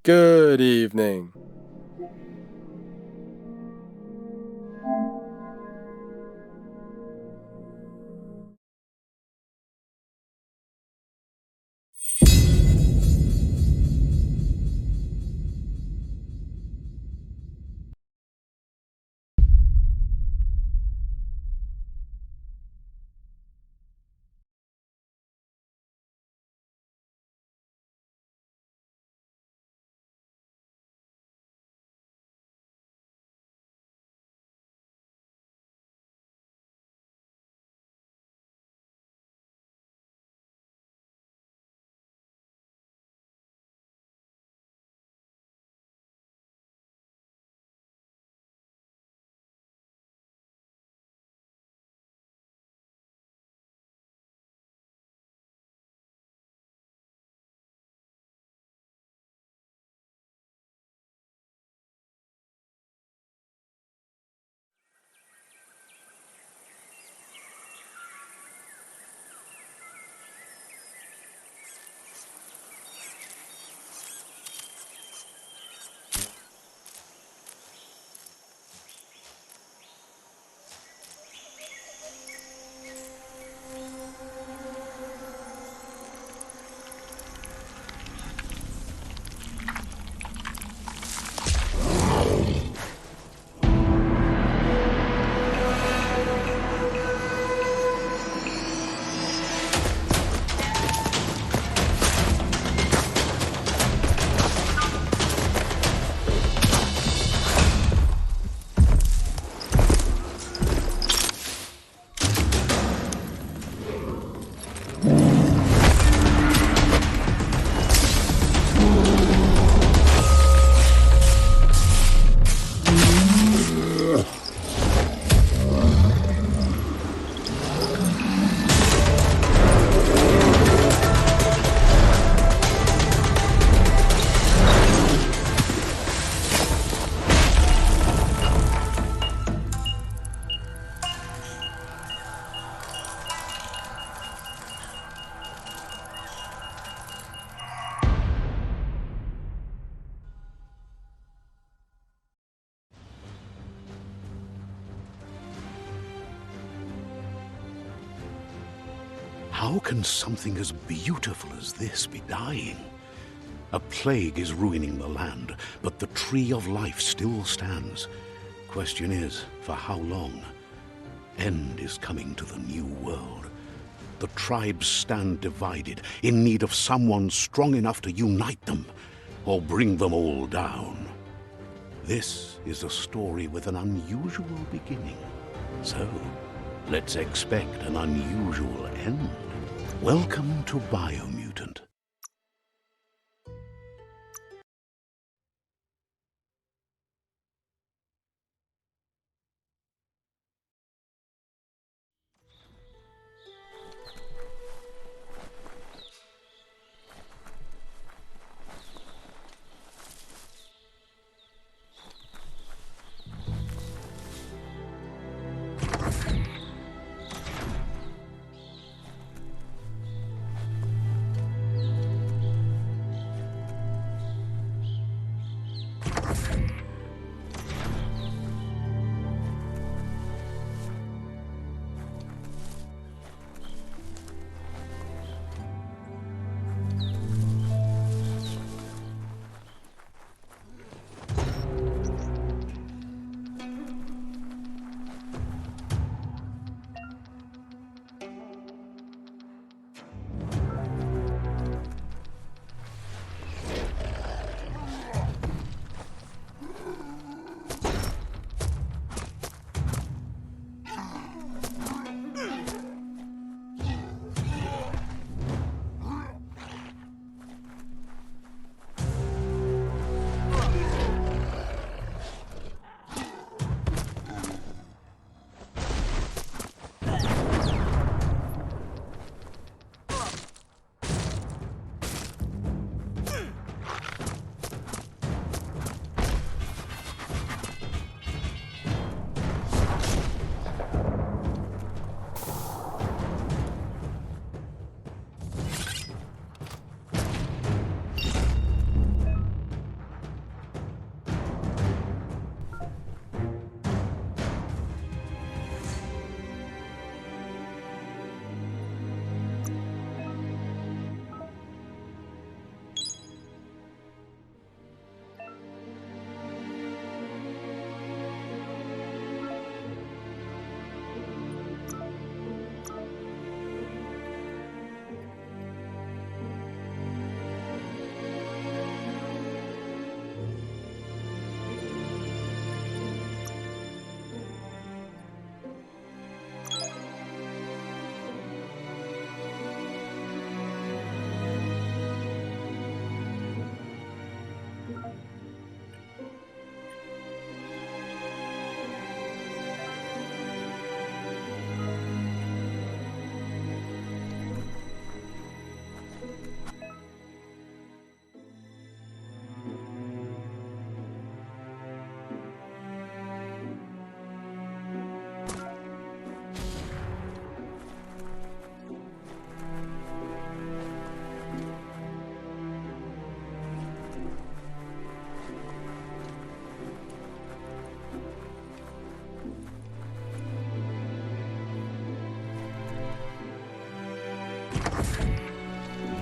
Good evening. How can something as beautiful as this be dying? A plague is ruining the land, but the tree of life still stands. Question is, for how long? End is coming to the new world. The tribes stand divided, in need of someone strong enough to unite them, or bring them all down. This is a story with an unusual beginning. So, let's expect an unusual end. Welcome to BIOMUTANT.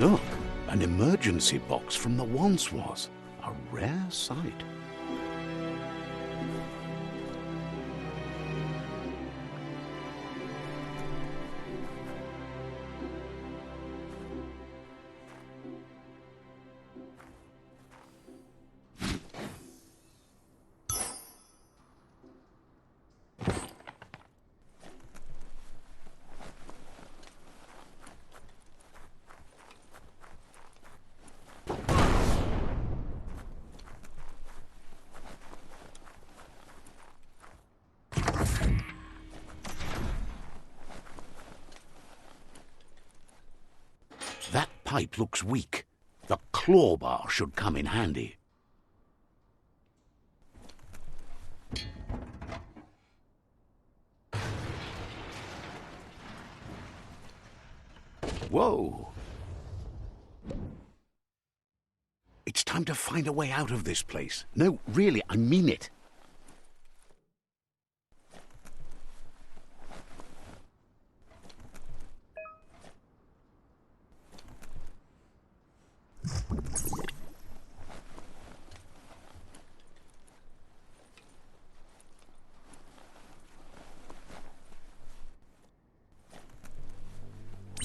Look, an emergency box from the once was. A rare sight. That pipe looks weak. The claw bar should come in handy. Whoa! It's time to find a way out of this place. No, really, I mean it.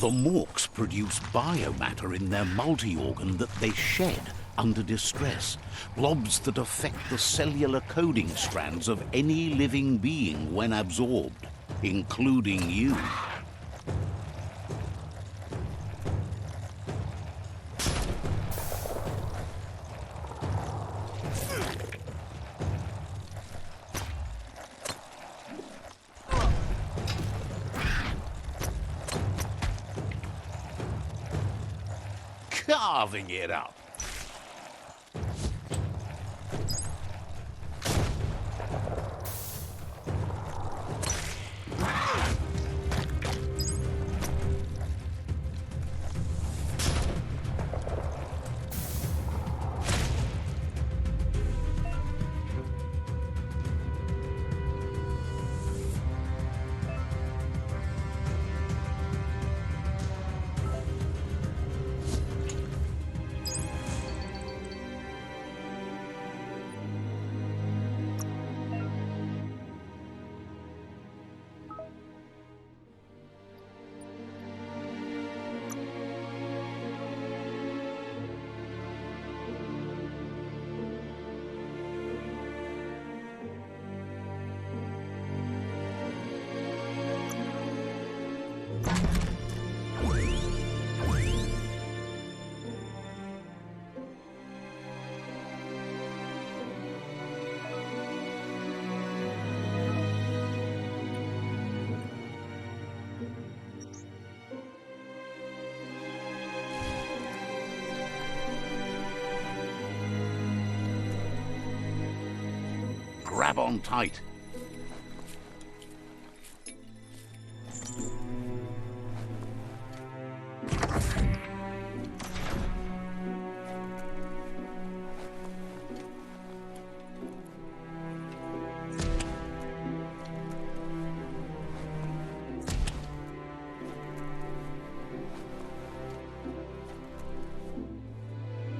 The Morks produce biomatter in their multi-organ that they shed under distress. Blobs that affect the cellular coding strands of any living being when absorbed, including you. Carving it up. Grab on tight.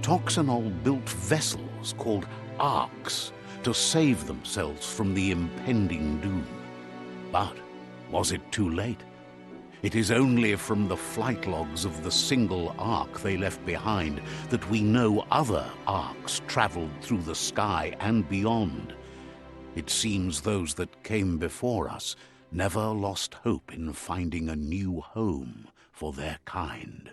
Toxanol built vessels called arks to save themselves from the impending doom. But was it too late? It is only from the flight logs of the single ark they left behind that we know other arks traveled through the sky and beyond. It seems those that came before us never lost hope in finding a new home for their kind.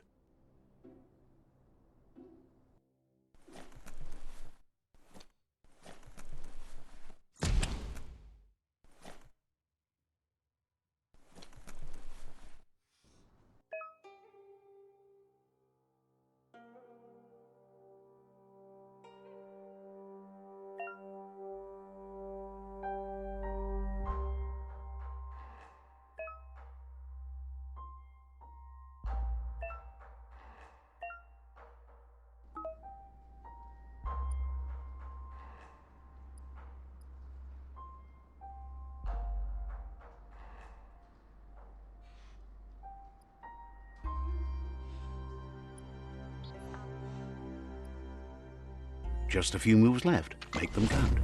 Just a few moves left. Make them count.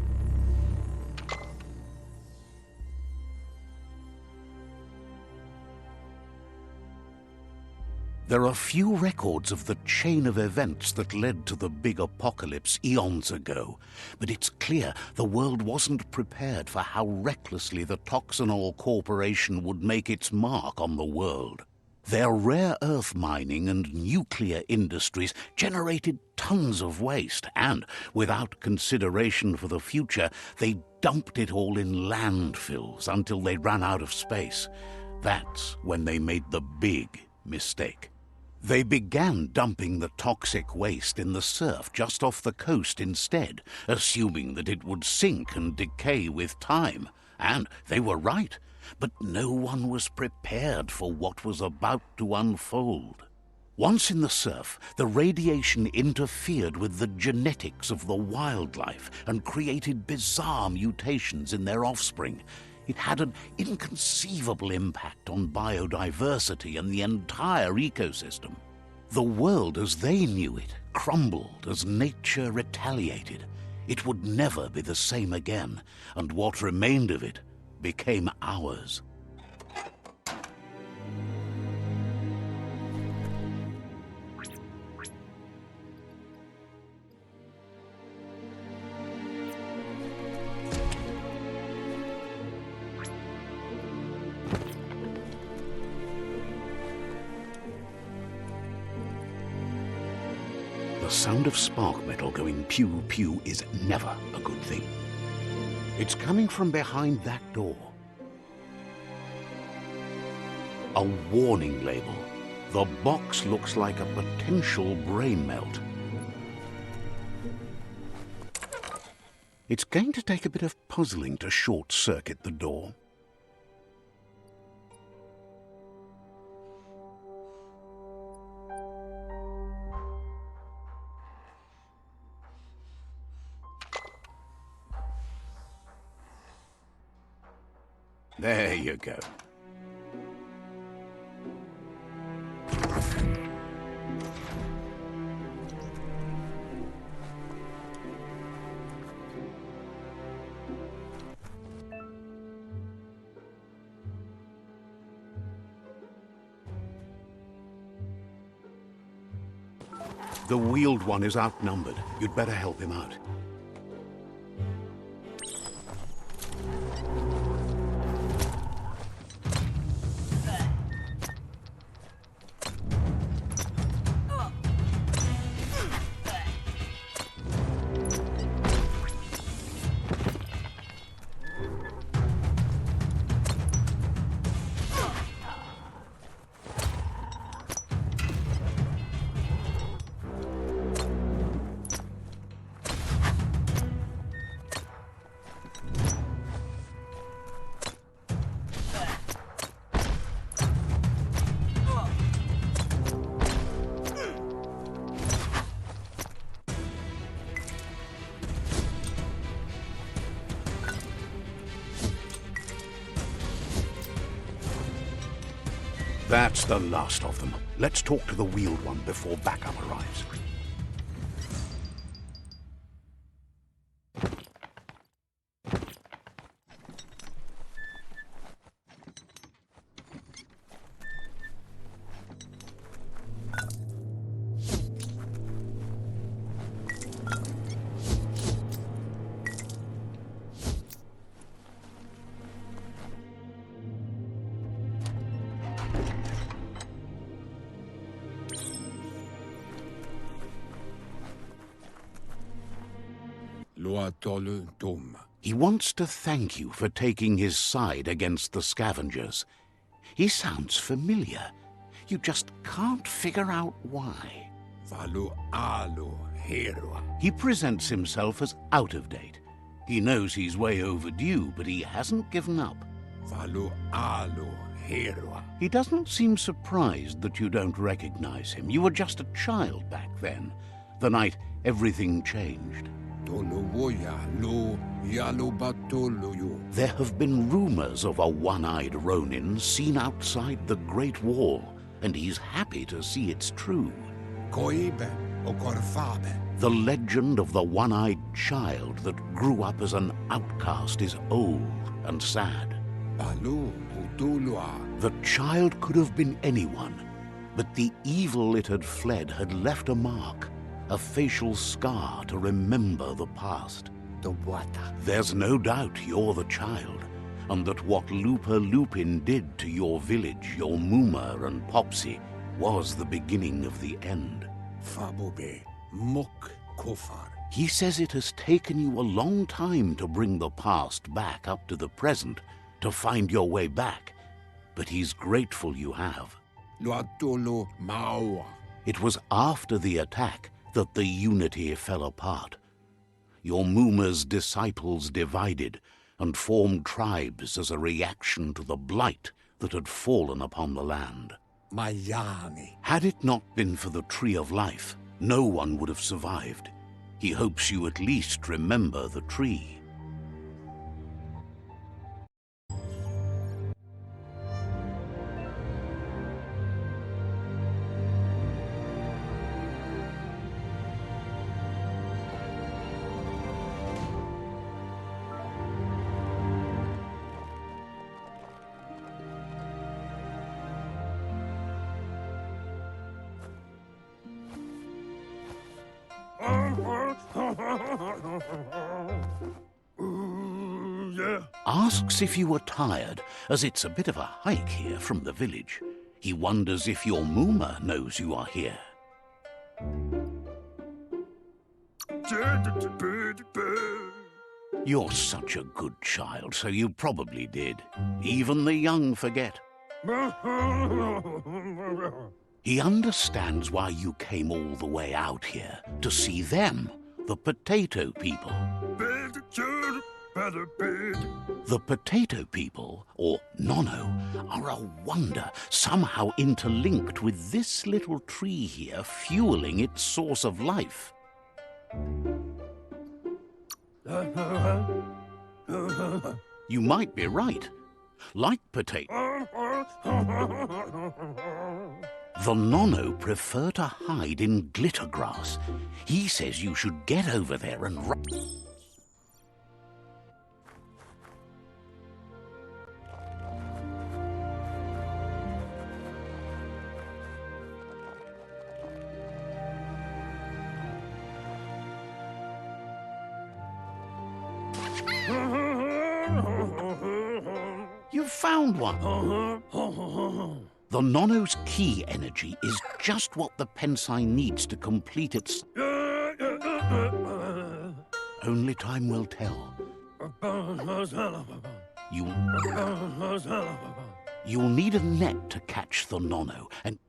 There are few records of the chain of events that led to the big apocalypse eons ago, but it's clear the world wasn't prepared for how recklessly the Toxanol Corporation would make its mark on the world. Their rare earth mining and nuclear industries generated tons of waste, and, without consideration for the future, they dumped it all in landfills until they ran out of space. That's when they made the big mistake. They began dumping the toxic waste in the surf just off the coast instead, assuming that it would sink and decay with time. And they were right, but no one was prepared for what was about to unfold. Once in the surf, the radiation interfered with the genetics of the wildlife and created bizarre mutations in their offspring. It had an inconceivable impact on biodiversity and the entire ecosystem. The world as they knew it crumbled as nature retaliated. It would never be the same again, and what remained of it became ours. The sound of spark metal going pew-pew is never a good thing. It's coming from behind that door. A warning label. The box looks like a potential brain melt. It's going to take a bit of puzzling to short-circuit the door. There you go. The wheeled one is outnumbered. You'd better help him out. That's the last of them. Let's talk to the wheeled one before backup arrives. He wants to thank you for taking his side against the scavengers. He sounds familiar. You just can't figure out why. He presents himself as out of date. He knows he's way overdue, but he hasn't given up. He doesn't seem surprised that you don't recognize him. You were just a child back then, the night everything changed. There have been rumors of a one-eyed Ronin seen outside the Great Wall, and he's happy to see it's true. The legend of the one-eyed child that grew up as an outcast is old and sad. The child could have been anyone, but the evil it had fled had left a mark, a facial scar to remember the past. There's no doubt you're the child, and that what Lupa Lupin did to your village, your Muma and Popsy, was the beginning of the end. He says it has taken you a long time to bring the past back up to the present, to find your way back, but he's grateful you have. It was after the attack that the unity fell apart. Your Muma's disciples divided and formed tribes as a reaction to the blight that had fallen upon the land. Had it not been for the Tree of Life, no one would have survived. He hopes you at least remember the tree. Asks if you are tired, as it's a bit of a hike here from the village. He wonders if your Muma knows you are here. You're such a good child, so you probably did. Even the young forget. He understands why you came all the way out here, to see them, the potato people. The potato people, or Nono, are a wonder, somehow interlinked with this little tree here, fueling its source of life. You might be right. Like potato, the Nono prefer to hide in glitter grass. He says you should get over there and run. You found one. The Nono's key energy is just what the Pensai needs to complete its... Only time will tell. You'll need a net to catch the Nono, and...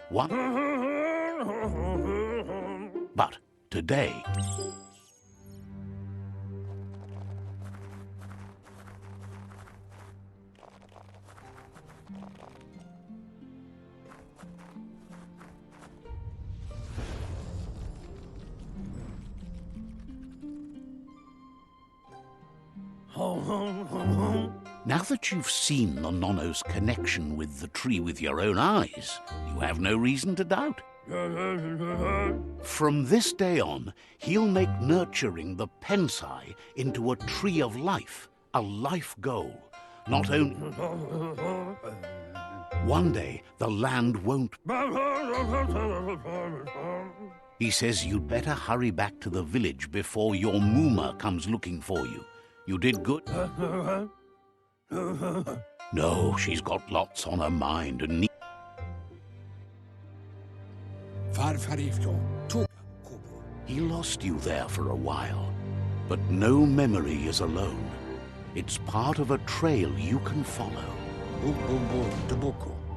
What? But today... Now that you've seen the Nono's connection with the tree with your own eyes, you have no reason to doubt. From this day on, he'll make nurturing the Pensai into a tree of life, a life goal. Not only... One day, the land won't... He says you'd better hurry back to the village before your Muma comes looking for you. You did good. No, she's got lots on her mind and He lost you there for a while, but no memory is alone. It's part of a trail you can follow.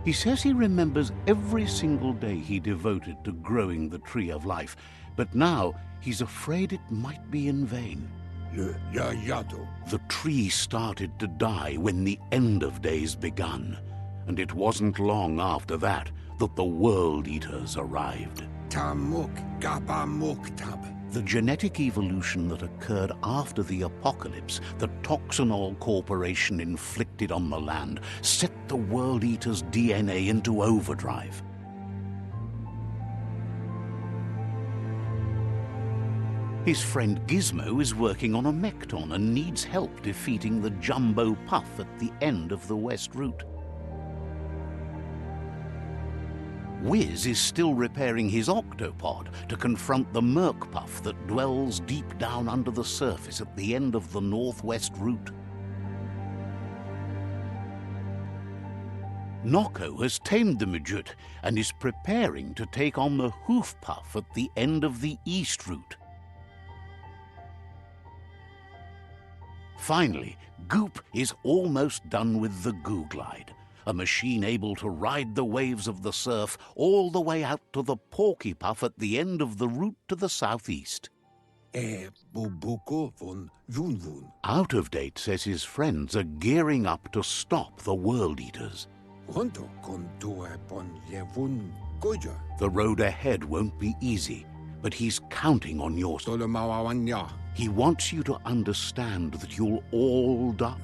He says he remembers every single day he devoted to growing the Tree of Life, but now he's afraid it might be in vain. The tree started to die when the end of days begun, and it wasn't long after that that the World Eaters arrived. The genetic evolution that occurred after the apocalypse that Toxanol Corporation inflicted on the land set the World Eater's DNA into overdrive. His friend Gizmo is working on a Mekton and needs help defeating the Jumbo Puff at the end of the West Route. Wiz is still repairing his octopod to confront the Merc Puff that dwells deep down under the surface at the end of the Northwest Route. Nocco has tamed the Midget and is preparing to take on the Hoof Puff at the end of the East Route. Finally, Goop is almost done with the Goo Glide, a machine able to ride the waves of the surf all the way out to the Porky Puff at the end of the route to the southeast. Out of Date says his friends are gearing up to stop the World Eaters. The road ahead won't be easy, but he's counting on your support. He wants you to understand that you'll all die.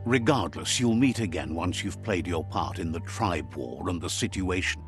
Regardless, you'll meet again once you've played your part in the tribe war and the situation.